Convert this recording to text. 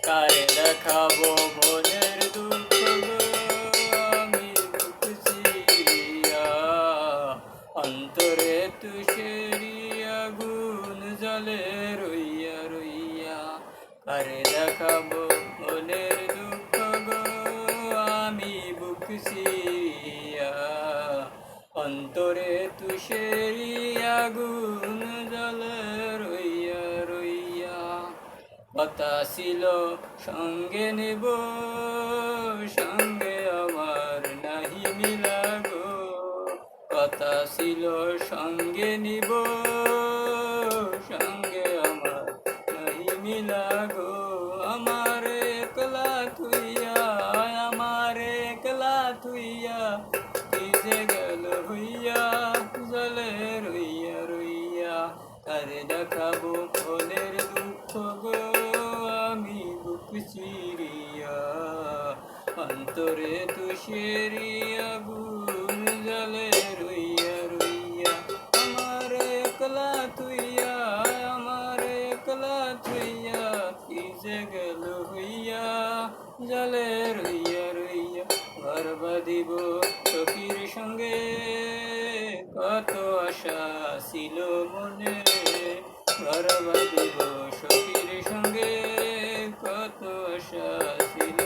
কারে দেখাবো মনের দুঃখ গো আমি বুক চিরিয়া, অন্তরে তুষেরি আগুন জ্বলে রইয়া রইয়া। কারে দেখাবো মনের দুঃখ গো আমি বুক চিরিয়া, অন্তরে তুষেরি আগুন জ্বলে রইয়া রইয়া। কথা ছিল সঙ্গে নেব, সঙ্গে আমার নাহি মিলা গো। কথা ছিল সঙ্গে নিব, সঙ্গে আমার নাহি মিলা গো। আমার একলা থুইয়া, আমার একলা থুইয়া কি যে গেল হইয়া, জলে রইয়া রইয়া। কারে দেখাবো মনের দুঃখ গো আমি বুক চিরিয়া, অন্তরে তুষেরি আগুন জ্বলে রইয়া রইয়া। আমার একলা থুইয়া, আমার একলা থুইয়া কি যে গেল হইয়া, জলে রইয়া রইয়া। ঘর বাঁধিব সখীর সঙ্গে কত আশা ছিল মনে, ঘর বাঁধিব সখীর সঙ্গে কত আশা ছিল